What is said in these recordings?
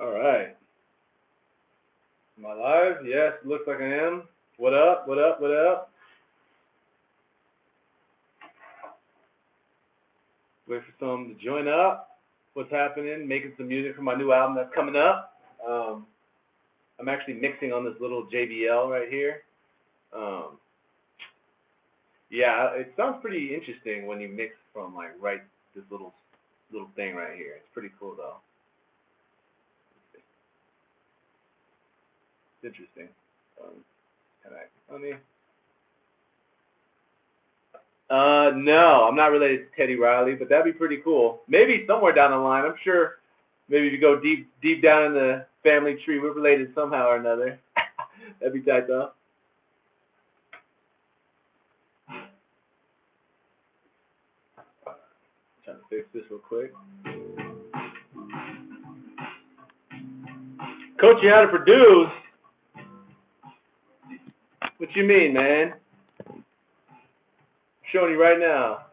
All right. Am I live? Yes, looks like I am. What up? What up? What up? Wait for some to join up. What's happening? Making some music for my new album that's coming up. I'm actually mixing on this little JBL right here. Um, yeah, it sounds pretty interesting when you mix from like right this little thing right here. It's pretty cool though. It's interesting. Kind of funny. No, I'm not related to Teddy Riley, but that'd be pretty cool. Maybe somewhere down the line. I'm sure. Maybe if you go deep down in the family tree, we're related somehow or another. That'd be tight though. Trying to fix this real quick. Coach you how to produce? What you mean, man? I'm showing you right now.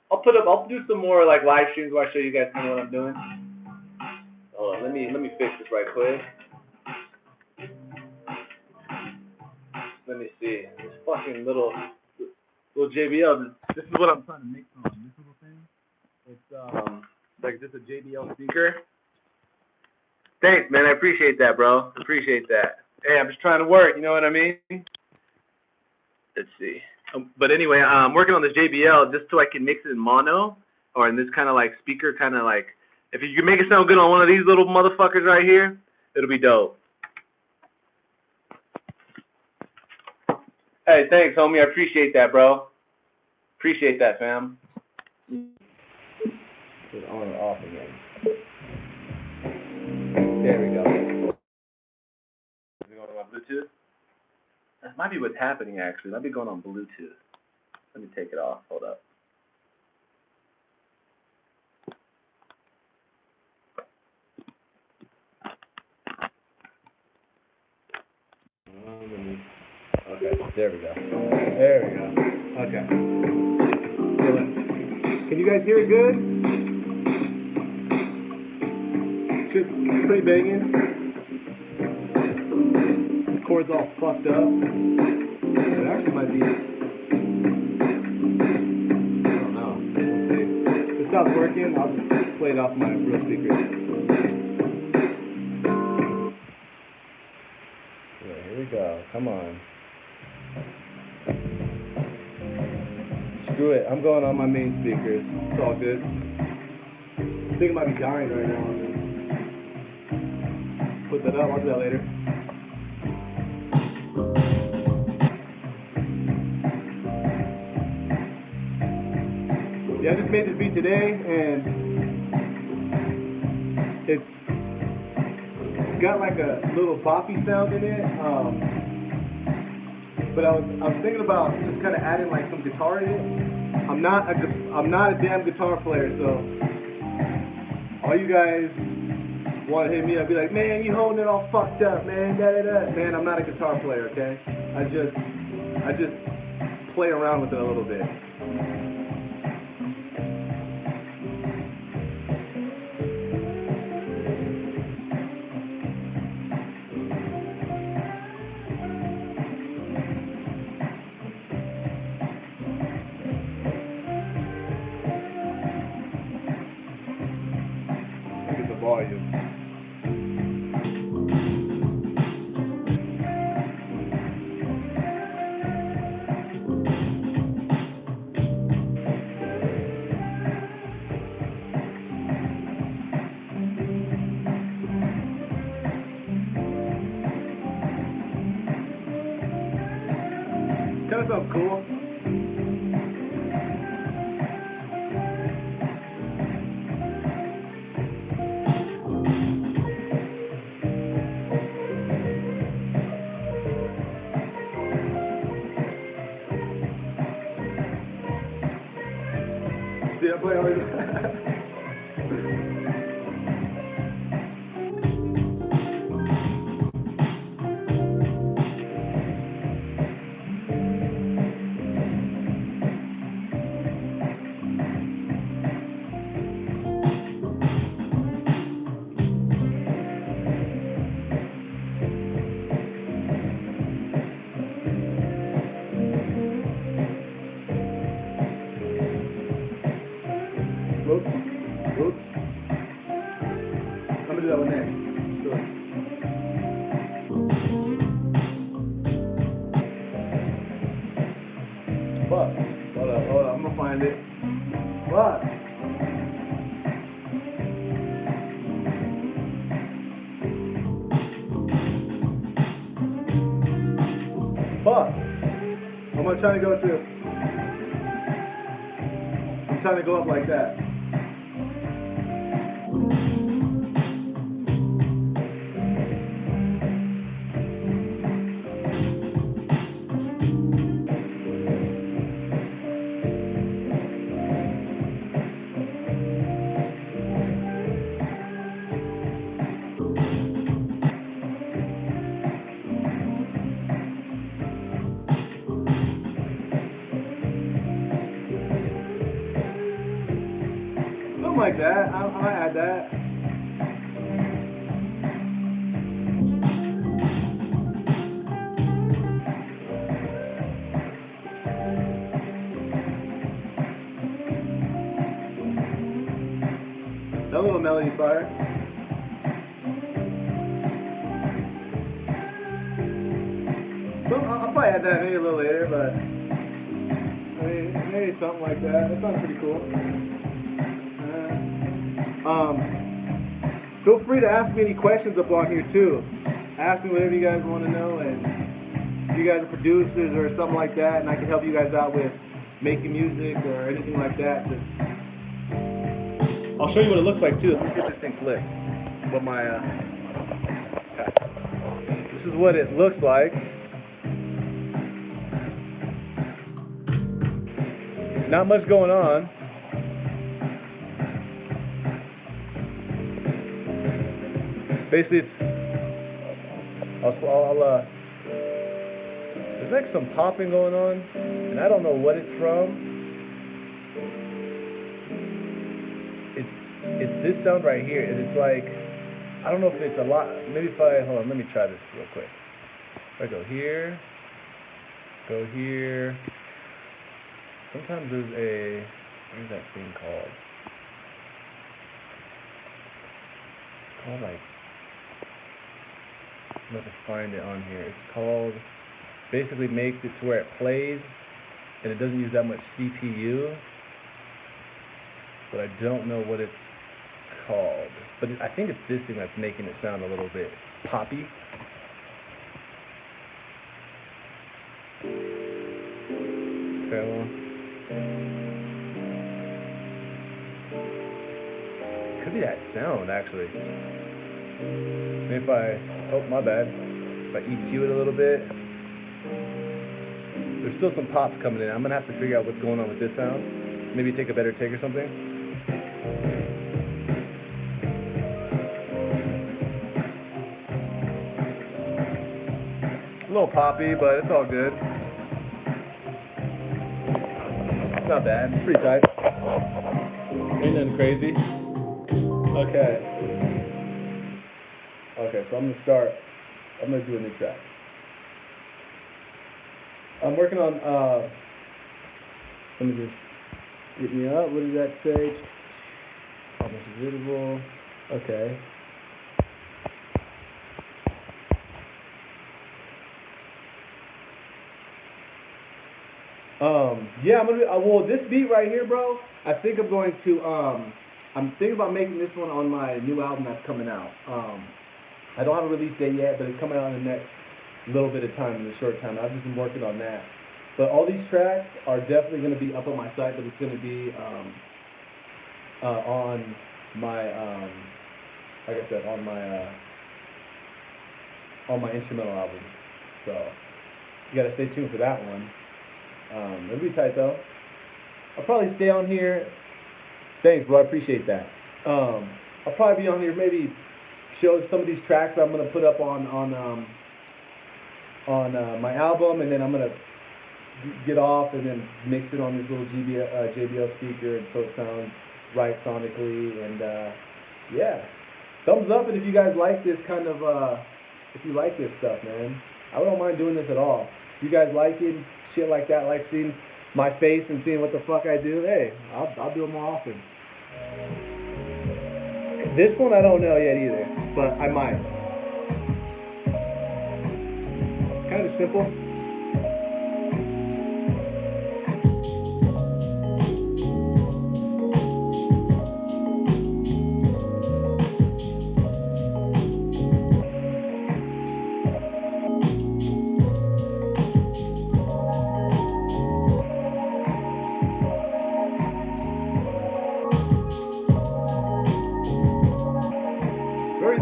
I'll do some more like live streams where I show you guys kind of what I'm doing. Hold on, let me fix this right quick. Let me see. This fucking little JBL. This is what I'm trying to make on this little thing. It's like just a JBL speaker. Thanks, man. I appreciate that, bro. Appreciate that. Hey, I'm just trying to work. You know what I mean? Let's see. But anyway, I'm working on this JBL just so I can mix it in mono or in this kind of like speaker, kind of like, if you can make it sound good on one of these little motherfuckers right here, it'll be dope. Hey, thanks, homie. I appreciate that, bro. Appreciate that, fam. Put it on and off again. There we go. Is it going on Bluetooth? That might be what's happening, actually. It might be going on Bluetooth. Let me take it off. Hold up. Okay, there we go. There we go. Okay. Can you guys hear it good? Pretty banging. The chord's all fucked up. It actually might be. I don't know. We'll see. If it stops working, I'll just play it off my real speakers. Yeah, here we go. Come on. Screw it. I'm going on my main speakers. It's all good. I think I might be dying right now. Put that up. I'll do that later. Yeah, I just made this beat today, and it's got like a little boppy sound in it. But I was thinking about just kind of adding like some guitar in it. I'm not a damn guitar player, so all you guys want to hit me up, be like, man, you holding it all fucked up, man, da-da-da. Man, I'm not a guitar player, okay? I just play around with it a little bit. Look at the volume. Kind of sounds cool. See, I play all these. do that one next. Sure. Fuck. Hold up. I'm gonna find it. Fuck. I'm gonna try to go to. I'm trying to go up like that. Like that, I might add that. That little melody fire. So I'll probably add that maybe a little later, but I mean maybe something like that. That sounds pretty cool. Feel free to ask me any questions up on here too. Ask me whatever you guys want to know, and if you guys are producers or something like that, and I can help you guys out with making music or anything like that. Just, I'll show you what it looks like too. Let me get this thing flipped. But this is what it looks like. Not much going on. Basically, there's like some popping going on, and I don't know what it's from. It's this sound right here, and it's like, I don't know if it's a lot. Maybe if hold on, let me try this real quick. If I go here, sometimes there's what is that thing called? It's called like, I'm going to find it on here. It's called, basically makes it to where it plays and it doesn't use that much CPU, but I don't know what it's called. But I think it's this thing that's making it sound a little bit poppy. Okay, well, could be that sound actually. Maybe if oh my bad, if I EQ it a little bit, there's still some pops coming in. I'm gonna have to figure out what's going on with this sound. Maybe take a better take or something. A little poppy, but it's all good. It's not bad. It's pretty tight. Ain't nothing crazy. Okay, so I'm gonna do a new track. I'm working on, let me just get me up. What does that say? Almost visible. Okay. Yeah, I'm gonna. Well, this beat right here, bro. I think I'm going to. I'm thinking about making this one on my new album that's coming out. I don't have a release date yet, but it's coming out in the next little bit of time, in a short time. I've just been working on that. But all these tracks are definitely going to be up on my site, but it's going to be on my, like I said, on my instrumental album. So you got to stay tuned for that one. It'll be tight though. I'll probably stay on here. Thanks, bro. I appreciate that. I'll probably be on here, maybe show some of these tracks that I'm gonna put up on my album, and then I'm gonna get off and then mix it on this little JBL speaker, and so it sounds right sonically. And yeah, thumbs up, and if you guys like this kind of, if you like this stuff, man, I don't mind doing this at all. If you guys like it, shit like that, like seeing my face and seeing what the fuck I do, hey, I'll do it more often. This one I don't know yet either, but I might. Kind of simple.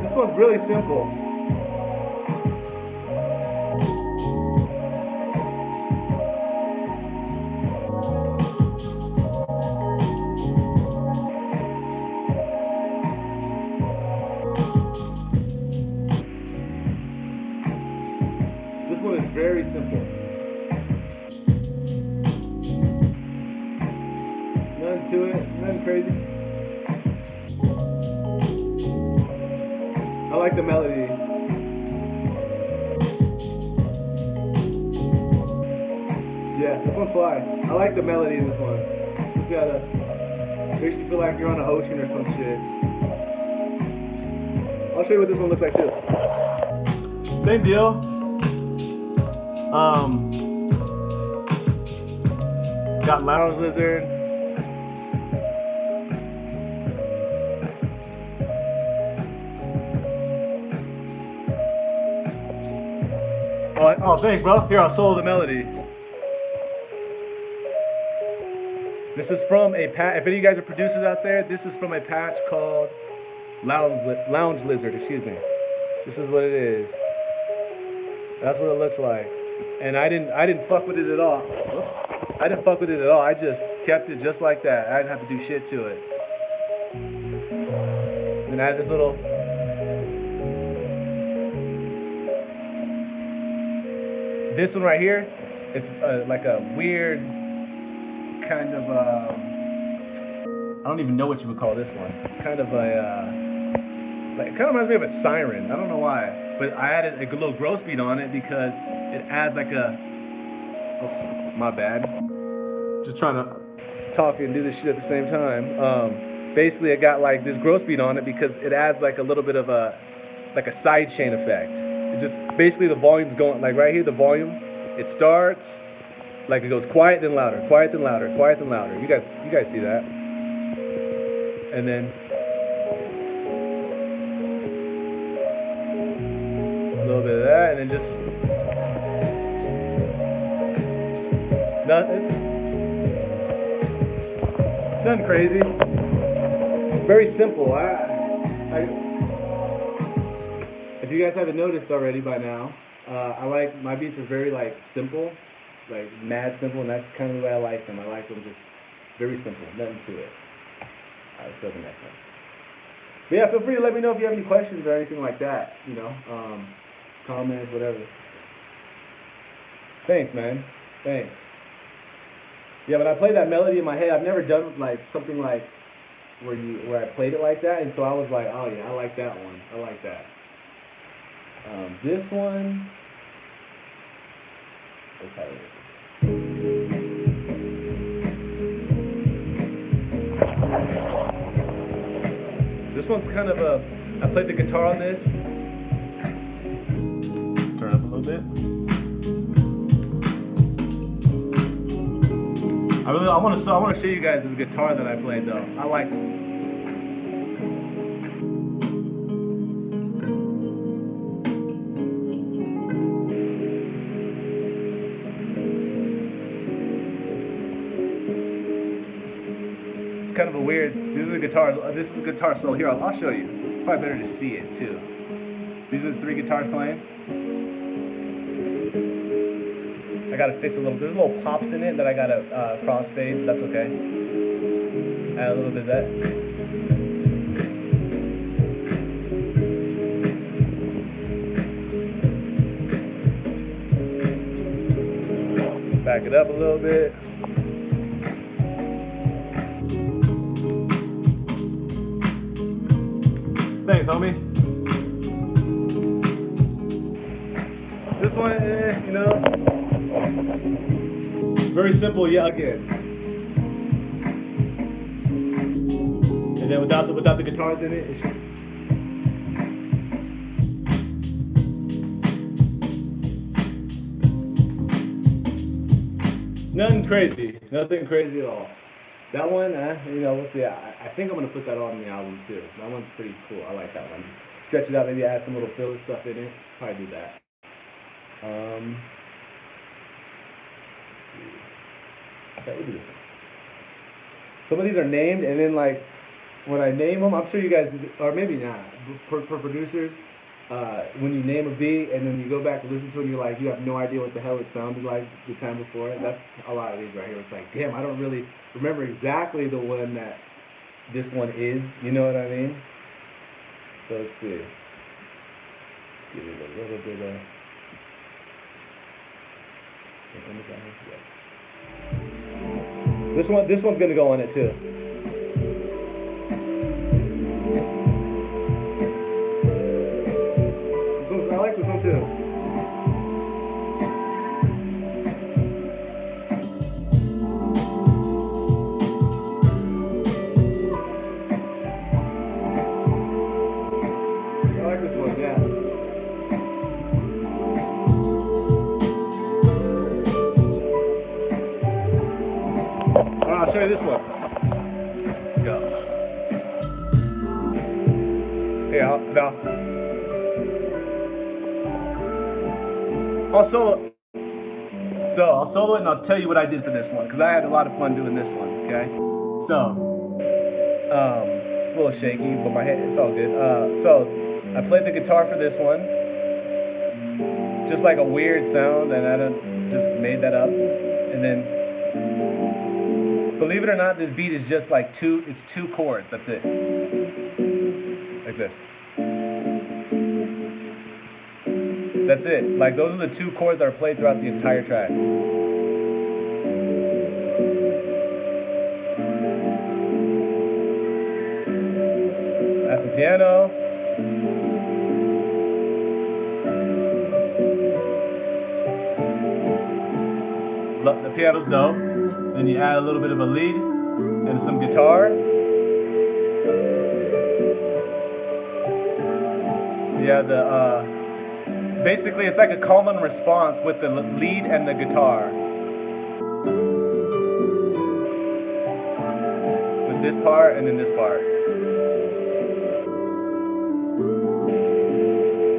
This one's really simple. This one is very simple. Nothing to it, nothing crazy. I like the melody. Yeah, this one's fly. I like the melody in this one. It's makes you feel like you're on an ocean or some shit. I'll show you what this one looks like too. Same deal. Got Lounge Lizard. Oh, thanks, bro. Here, I'll solo the melody. This is from a patch. If any of you guys are producers out there, this is from a patch called Lounge Lizard. Excuse me. This is what it is. That's what it looks like. And I didn't fuck with it at all. I didn't fuck with it at all. I just kept it just like that. I didn't have to do shit to it. And I had this little. This one right here, it's like a weird kind of, I don't even know what you would call this one. Kind of a, it kind of reminds me of a siren. I don't know why, but I added a little growth speed on it because it adds like a, oh, my bad. Just trying to talk and do this shit at the same time. Basically, I got like this growth speed on it because it adds like a little bit of a, like a side chain effect. It's just basically the volume's going, like right here, the volume, it starts, like it goes quiet then louder, quiet then louder, quiet then louder. You guys see that? And then a little bit of that, and then just nothing crazy. Very simple. If you guys haven't noticed already by now, I like my beats are very like simple, like mad simple, and that's kind of the way I like them. I like them just very simple, nothing to it. Alright, so the next one. But yeah, feel free to let me know if you have any questions or anything like that. You know, comments, whatever. Thanks, man. Thanks. Yeah, when I play that melody in my head, I've never done like something like where I played it like that, and so I was like, oh yeah, I like that one. I like that. This one, this one's kind of I played the guitar on this. Turn up a little bit. I want to show you guys the guitar that I played though. I like it. Kind of a weird. This is a guitar solo. Here, I'll show you. It's probably better to see it too. These are the 3 guitars playing. I gotta fix a little. There's little pops in it that I gotta crossfade. That's okay. Add a little bit of that. Back it up a little bit. Thanks, homie. This one, you know, very simple. Yeah, again. And then without the guitars in it, it's just Nothing crazy. Nothing crazy at all. That one, we'll see. I think I'm gonna put that on the album too. That one's pretty cool. I like that one. Stretch it out, maybe add some little filler stuff in it. Probably do that. Okay, we'll do this one. Some of these are named, and then like when I name them, I'm sure you guys, or maybe not, for producers, when you name a beat and then you go back and listen to it, and you're like, you have no idea what the hell it sounded like the time before it. That's a lot of these right here. It's like, damn, I don't really remember exactly the one that this one is. You know what I mean? So let's see. Give it a little bit of. This one's gonna go on it too. I like this one too. I like this one, yeah. I'll show you this one. Go. Here, I'll solo it and I'll tell you what I did for this one, because I had a lot of fun doing this one, okay? So, it's a little shaky, but my head, it's all good. So, I played the guitar for this one. Just like a weird sound, and I just made that up. And then, believe it or not, this beat is just like two chords, that's it. Like this. That's it. Like, those are the two chords that are played throughout the entire track. That's the piano. The piano's dope. Then you add a little bit of a lead and some guitar. Yeah, basically it's like a call and response with the lead and the guitar. With this part and then this part.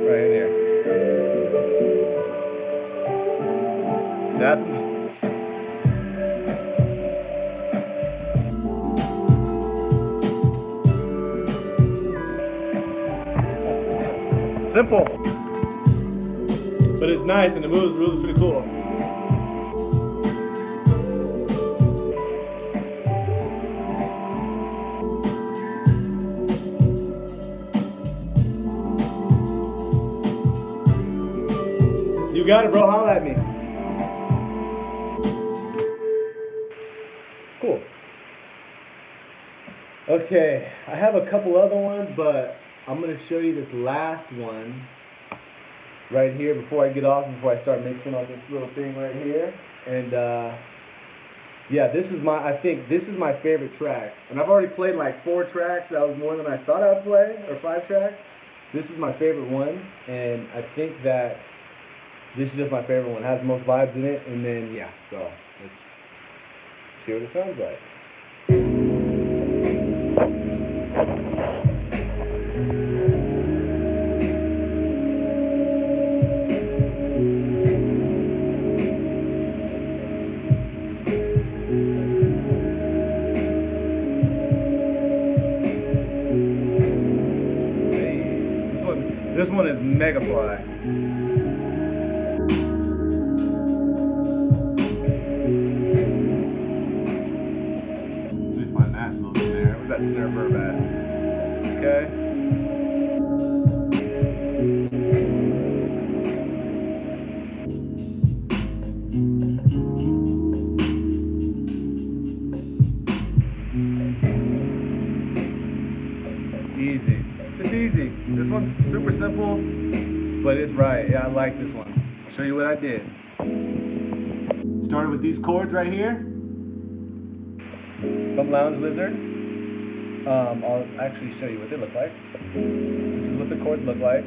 Right in there. That's simple, but it's nice and the move's really pretty cool. You got it, bro. Holla at me. Cool. Okay, I have a couple other ones, but I'm going to show you this last one right here before I get off, before I start mixing on this little thing right here. And yeah, I think this is my favorite track. And I've already played like 4 tracks. That was more than I thought I'd play, or 5 tracks. This is my favorite one, and I think that this is just my favorite one. It has the most vibes in it, and then yeah, so let's see what it sounds like. This one is Mega Fly. Let me find that little snare. Where's that snare verb at? Okay. Easy. It's easy. This one's super simple, but it's right. Yeah, I like this one. I'll show you what I did. Started with these chords right here. From Lounge Lizard. I'll actually show you what they look like. This is what the chords look like.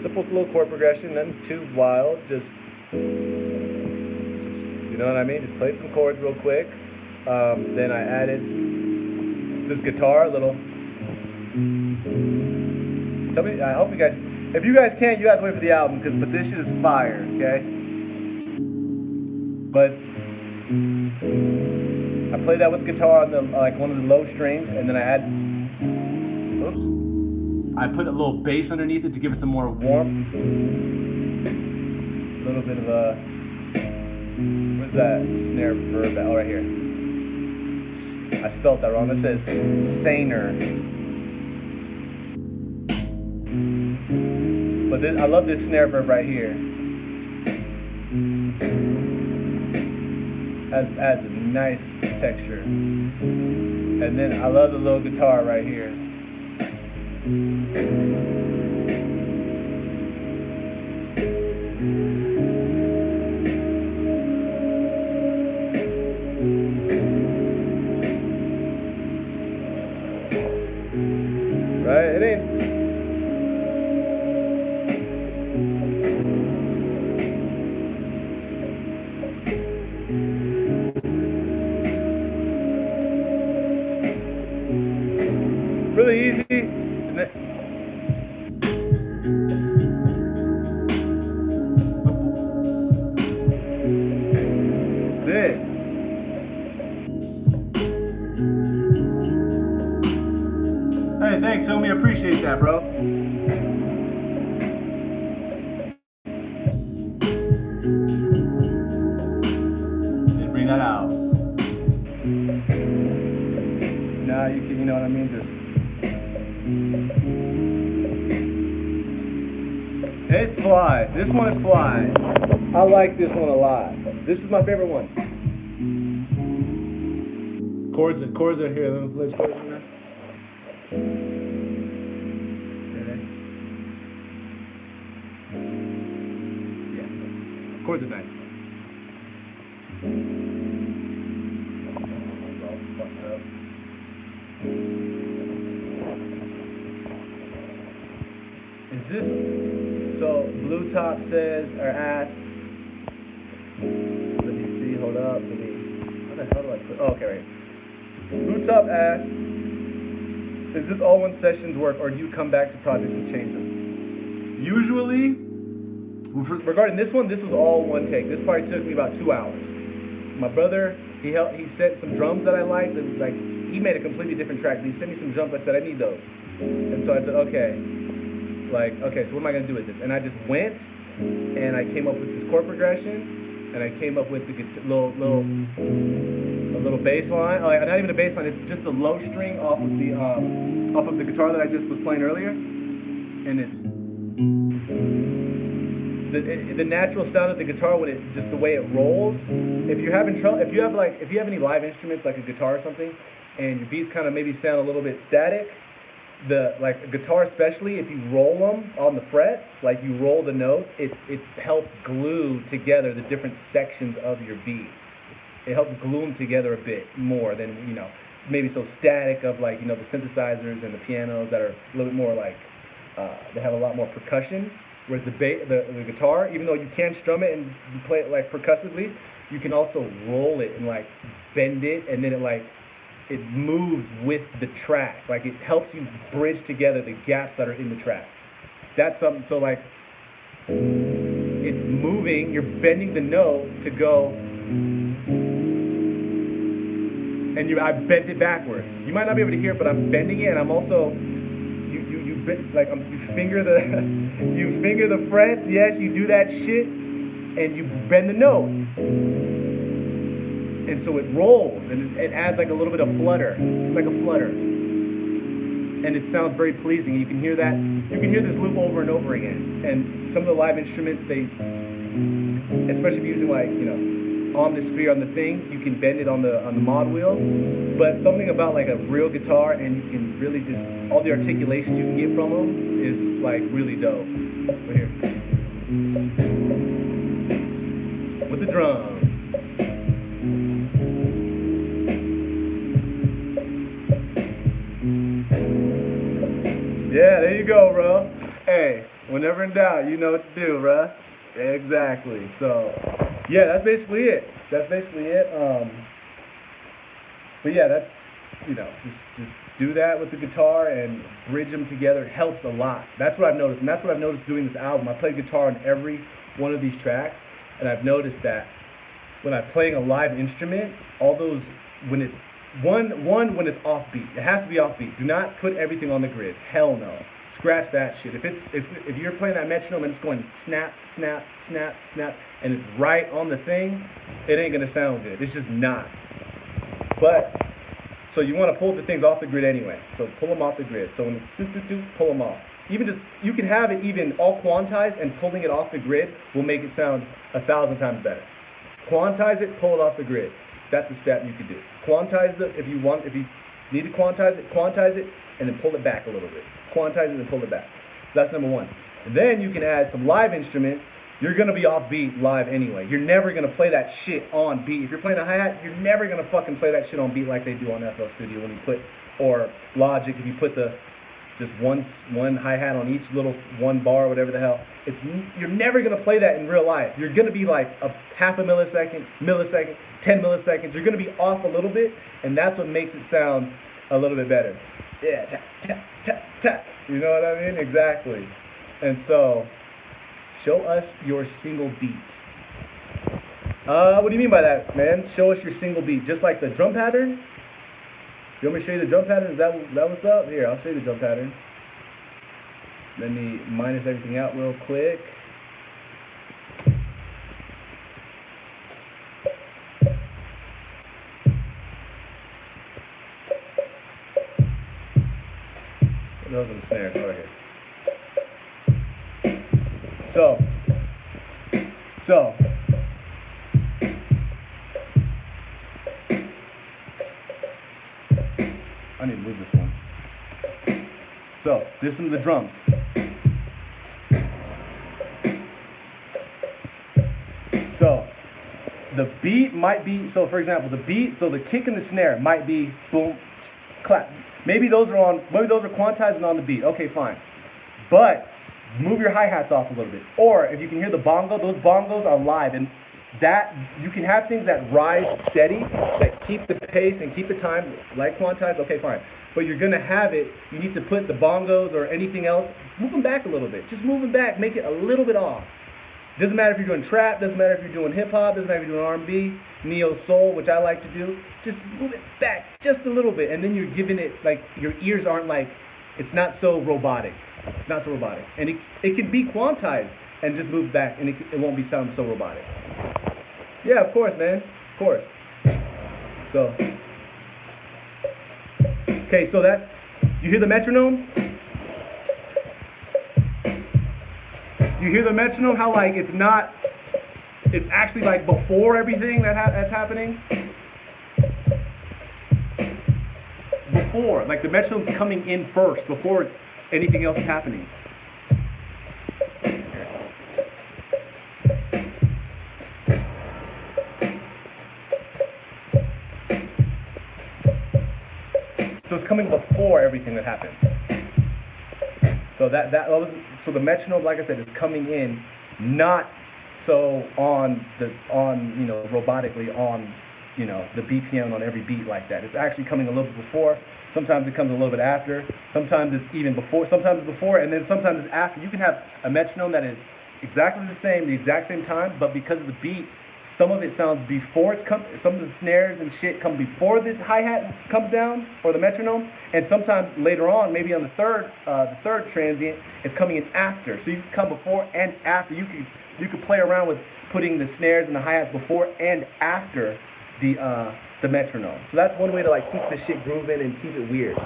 The simple little chord progression, nothing too wild, just, you know what I mean? Just played some chords real quick. Then I added this guitar, a little. Tell me, I hope you guys, if you guys can't, you guys wait for the album, but this shit is fire, okay? But I played that with guitar on the, like one of the low strings, and then I put a little bass underneath it to give it some more warmth. A little bit of a, where's that snare verb at? Oh, right here. I spelled that wrong. It says Saner. But this, I love this snare verb right here. Adds a nice texture. And then I love the little guitar right here. Right? It ain't. Really easy. Hey, thanks, homie. Appreciate that, bro. Just bring that out. Now you can, you know what I mean? Just. It's fly. This one is fly. I like this one a lot. This is my favorite one. Chords are here. Let me play chords in there. Yeah. Chords are nice. Is this so? Blue Top says or asks. Let me see. Hold up. How the hell do I put? Oh, okay, right. Blue Top asks, is this all one session's work, or do you come back to projects and change them? Usually, regarding this one, this was all one take. This probably took me about 2 hours. My brother, he sent some drums that I liked, and like he made a completely different track. He sent me some drums. I said I need those, and so I said okay. Okay, so what am I gonna do with this? And I just went, and I came up with this chord progression, and I came up with the little bass line. Not even a bass line. It's just a low string off of the guitar that I just was playing earlier, and it's the natural sound of the guitar when just the way it rolls. If you're having trouble, if you have any live instruments like a guitar or something, and your beats kind of maybe sound a little bit static. Like a guitar especially, if you roll them on the frets, like you roll the notes, it helps glue together the different sections of your beat. It helps glue them together a bit more than, maybe so static of like, the synthesizers and the pianos that are a little bit more like, they have a lot more percussion, whereas the guitar, even though you can strum it and play it like percussively, you can also roll it and like bend it, and then it moves with the track. Like it helps you bridge together the gaps that are in the track. That's something, so like it's moving, you're bending the note to go, and I bent it backwards. You might not be able to hear it, but I'm bending it, and I'm also, you finger the frets, yes, you do that shit, and you bend the note. And so it rolls, and it adds like a little bit of flutter. It's like a flutter. And it sounds very pleasing. You can hear that. You can hear this loop over and over again. And some of the live instruments, especially if you're using like, Omnisphere on the thing, you can bend it on the mod wheel. But something about like a real guitar, and you can really just, all the articulation you can get from them is like really dope. Right here. With the drums. Yeah, there you go, bro. Hey, Whenever in doubt, you know what to do, bruh. Exactly. So, yeah, that's basically it. But yeah, that's, just do that with the guitar and bridge them together. It helps a lot. That's what I've noticed, and that's what I've noticed doing this album. I play guitar on every one of these tracks, and I've noticed that when I'm playing a live instrument, all those, when it's when it's offbeat, it has to be offbeat. Do not put everything on the grid. Hell no. Scratch that shit. If you're playing that metronome and it's going snap, snap, snap, snap, and it's right on the thing, it ain't gonna sound good. It's just not. But so you want to pull the things off the grid anyway. So pull them off the grid. So when it's pull them off. Even just, you can have it even all quantized, and pulling it off the grid will make it sound 1,000 times better. Quantize it, pull it off the grid. That's the step you could do. Quantize it if you need to quantize it, and then pull it back a little bit. Quantize it and pull it back. So that's number one. And then you can add some live instruments. You're going to be off beat live anyway. You're never going to play that shit on beat. If you're playing a hi-hat, you're never going to fucking play that shit on beat like they do on FL Studio when you put, or Logic, if you put just one hi-hat on each little one bar, whatever the hell. You're never going to play that in real life. You're going to be like a half a millisecond, 10 milliseconds. You're going to be off a little bit, and that's what makes it sound a little bit better. Yeah, tap, tap, tap, tap. You know what I mean? Exactly. And so, show us your single beat. What do you mean by that, man? Show us your single beat. Just like the drum pattern? You want me to show you the drum pattern? Is that what's up? Here, I'll show you the drum pattern. Let me minus everything out real quick. Those are the snares right here. So, I need to move this one. So, listen to the drums. So, the beat might be, so for example, the kick and the snare might be boom, clap. Maybe those are quantized and on the beat. Okay, fine. But move your hi-hats off a little bit. Or if you can hear the bongo, those bongos are live, and that you can have things that rise steady, that keep the pace and keep the time, like quantized. Okay, fine. But you're gonna have it. You need to put the bongos or anything else, move them back a little bit. Just move them back, make it a little bit off. Doesn't matter if you're doing trap, doesn't matter if you're doing hip hop, doesn't matter if you're doing R&B, neo soul, which I like to do. Just move it back just a little bit, and then you're giving it, like, your ears aren't like, it's not so robotic. It's not so robotic. And it can be quantized and just move back, and it won't be sounding so robotic. Yeah, of course, man. Of course. So, okay, so that, you hear the metronome? You hear the metronome? How, like, it's actually, like, before everything that's happening? Before, like, the metronome's coming in first, before anything else is happening. So it's coming before everything that happens. So so the metronome, like I said, is coming in not so robotically on, the BPM on every beat like that. It's actually coming a little bit before. Sometimes it comes a little bit after. Sometimes it's even before. Sometimes it's before, and then sometimes it's after. You can have a metronome that is exactly the exact same time, but because of the beat, some of it sounds before some of the snares and shit come before this hi-hat comes down, or the metronome, and sometimes later on, maybe on the third transient, it's coming in after. So you can come before and after. You could play around with putting the snares and the hi-hats before and after the metronome. So that's one way to, like, keep the shit grooving and keep it weird.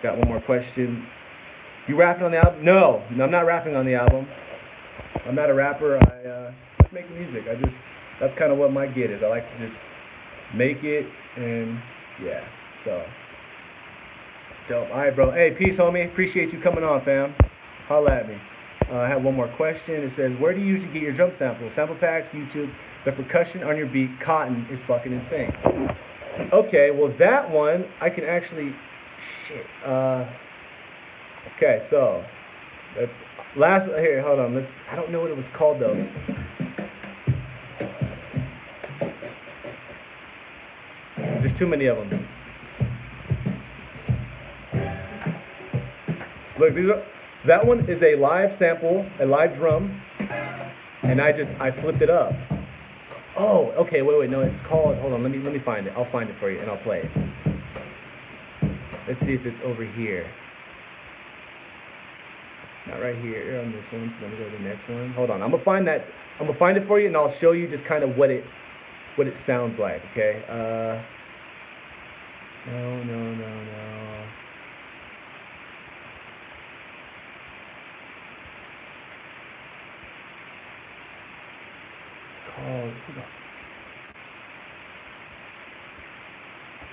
Got one more question. You rapping on the album? No, I'm not rapping on the album. I'm not a rapper. I just make music. That's kind of what my get is. I like to just make it, and yeah. So dope. All right, bro. Hey, peace, homie. Appreciate you coming on, fam. Holla at me. I have one more question. It says, where do you usually get your drum samples? Sample packs, YouTube. The percussion on your beat, Cotton, is fucking insane. Okay, well that one, I can actually, okay, so, Last here, hold on. I don't know what it was called though. There's too many of them. Look, that one is a live sample, a live drum, and I flipped it up. Oh, okay, wait, no, it's called. Hold on, let me find it. I'll find it for you and I'll play it. Let's see if it's over here. Not right here on this one. So let me go to the next one. Hold on, I'm gonna find it for you, and I'll show you just kind of what it sounds like. Okay. No.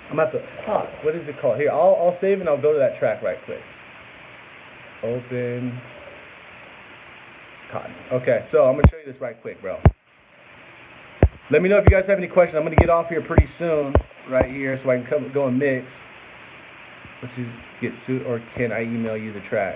I'm at the top. What is it called? Here, I'll save and I'll go to that track right quick. Open. Cotton. Okay, so I'm gonna show you this right quick, bro. Let me know if you guys have any questions. I'm gonna get off here pretty soon, right here, so I can go and mix. Let's just get to, or can I email you the track?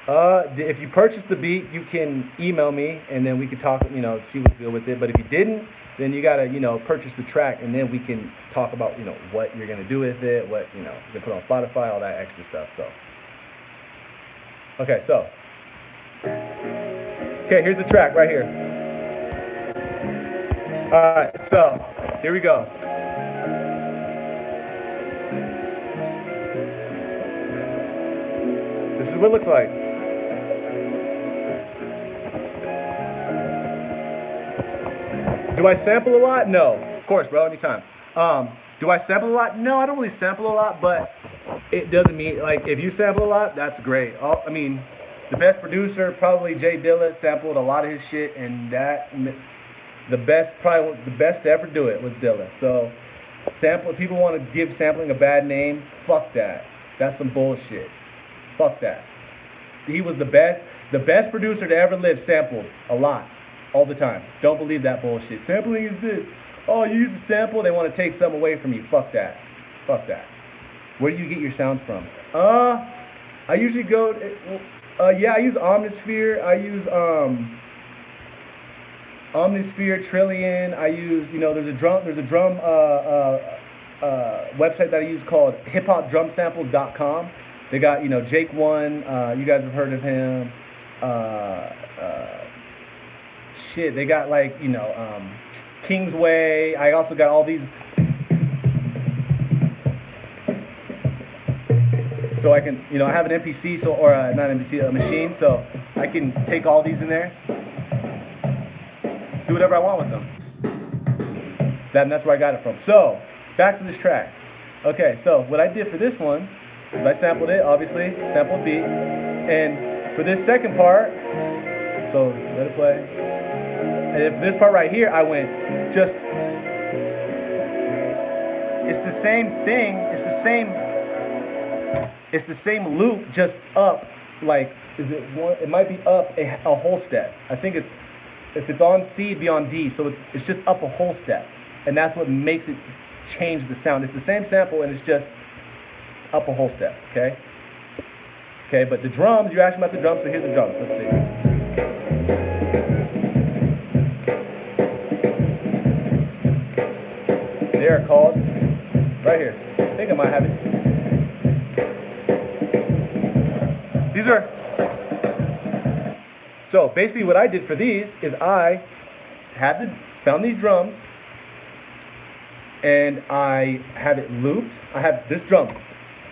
If you purchase the beat, you can email me, and then we can talk, see what's good with it. But if you didn't, then you gotta, purchase the track, and then we can talk about, what you're gonna do with it, what, you're gonna put on Spotify, all that extra stuff. So, okay, here's the track right here. All right, so here we go. This is what it looks like. Do I sample a lot? No. Of course, bro, anytime. Do I sample a lot? No, I don't really sample a lot, but it doesn't mean, if you sample a lot, that's great. The best producer, probably Jay Dilla, sampled a lot of his shit, and the best to ever do it was Dilla. So, people want to give sampling a bad name, fuck that. That's some bullshit. Fuck that. He was the best producer to ever live, sampled a lot. All the time. Don't believe that bullshit. Sampling is this. Oh, you use a sample, they want to take some away from you. Fuck that. Fuck that. Where do you get your sounds from? I usually go, I use Omnisphere. I use, Omnisphere, Trillion. I use, there's a drum website that I use called hiphopdrumsamples.com. They got, Jake One. You guys have heard of him. They got Kingsway. I also got all these. So I can, I have an MPC, not MPC, a machine, so I can take all these in there, do whatever I want with them. That's where I got it from. So, back to this track. Okay, so what I did for this one is I sampled it, obviously, sampled beat, and for this second part, so let it play. And for this part right here, I went it's the same thing, it's the same loop, just up, it might be up a whole step. I think if it's on C, it'd be on D, so it's just up a whole step. And that's what makes it change the sound. It's the same sample, and it's just up a whole step, okay? Okay, but the drums, you asked me about the drums, so here's the drums, let's see. They are called, right here. I think I might have it. These are, so basically what I did for these is I found these drums, and I have it looped. I have this drum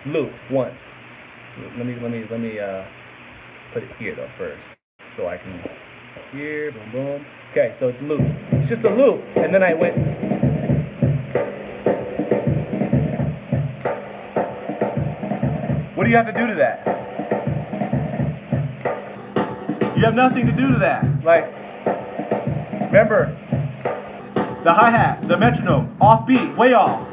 looped once. Let me put it here though first, so I can here, boom, boom. Okay, so it's looped. It's just a loop, and then I went. What do you have to do to that? You have nothing to do to that. Remember, the hi-hat, the metronome, off beat, way off.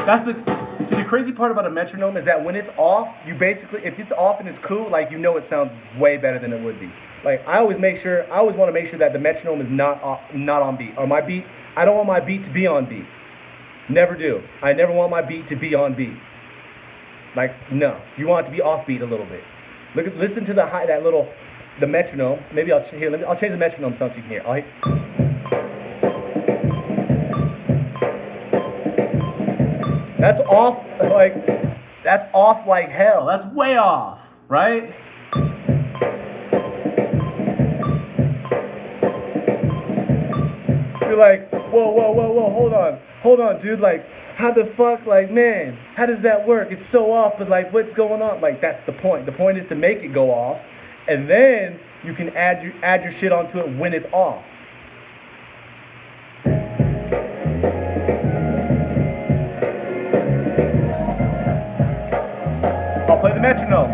That's the crazy part about a metronome is that when it's off, you basically, if it's off and it's cool, it sounds way better than it would be. I always want to make sure that the metronome is not on beat. Or my beat, I don't want my beat to be on beat. Never do. I never want my beat to be on beat. No, you want it to be off beat a little bit. Listen to the metronome. Maybe I'll change the metronome so you can hear. That's off like hell. That's way off, right? You're like, whoa, hold on, dude. Like, how the fuck, like, man, how does that work? It's so off, but like, what's going on? Like, that's the point. The point is to make it go off, and then you can add your shit onto it when it's off. I'll play the metronome.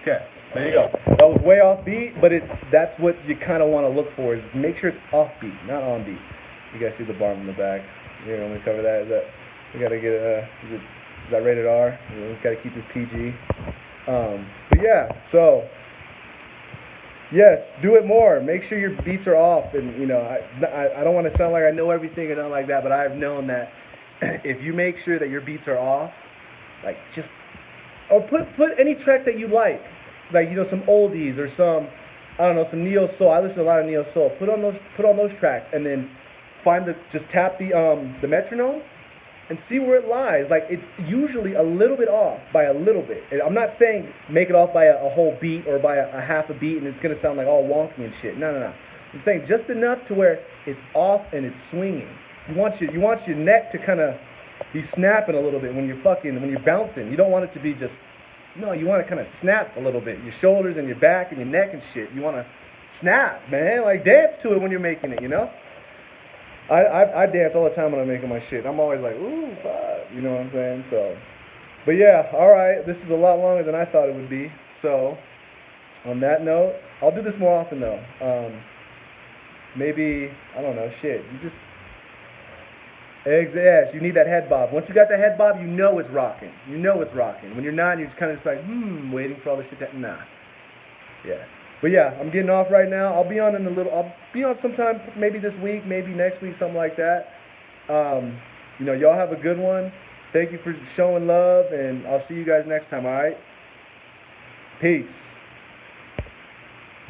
Okay, there you go. That was way off beat, but that's what you kind of want to look for, is make sure it's off beat, not on beat. You guys see the bar in the back. Here, let me cover that. We gotta get is that rated R? We gotta keep this PG. But yeah, so yes, do it more. Make sure your beats are off, and I don't want to sound like I know everything and nothing like that, but I've known that if you make sure that your beats are off, like put any track that you like some oldies or some, I don't know, some neo soul. I listen to a lot of neo soul. Put on those tracks, and then just tap the metronome and see where it lies. Like, it's usually a little bit off by a little bit. And I'm not saying make it off by a whole beat or by a half a beat and it's gonna sound like all wonky and shit. No. I'm saying just enough to where it's off and it's swinging. You want your neck to kind of be snapping a little bit when you're bouncing. You don't want it to be just, no, you want to kind of snap a little bit. Your shoulders and your back and your neck and shit. You want to snap, man. Like, dance to it when you're making it, I dance all the time when I'm making my shit. I'm always like, ooh, fuck, you know what I'm saying? So, but yeah, all right. This is a lot longer than I thought it would be. So, on that note, I'll do this more often though. Maybe, I don't know, shit. You need that head bob. Once you got the head bob, you know it's rocking. When you're not, you're just kind of like, waiting for all the shit to, nah. Yeah. But yeah, I'm getting off right now. I'll be on sometime, maybe this week, maybe next week, something like that. Y'all have a good one. Thank you for showing love, and I'll see you guys next time, all right? Peace.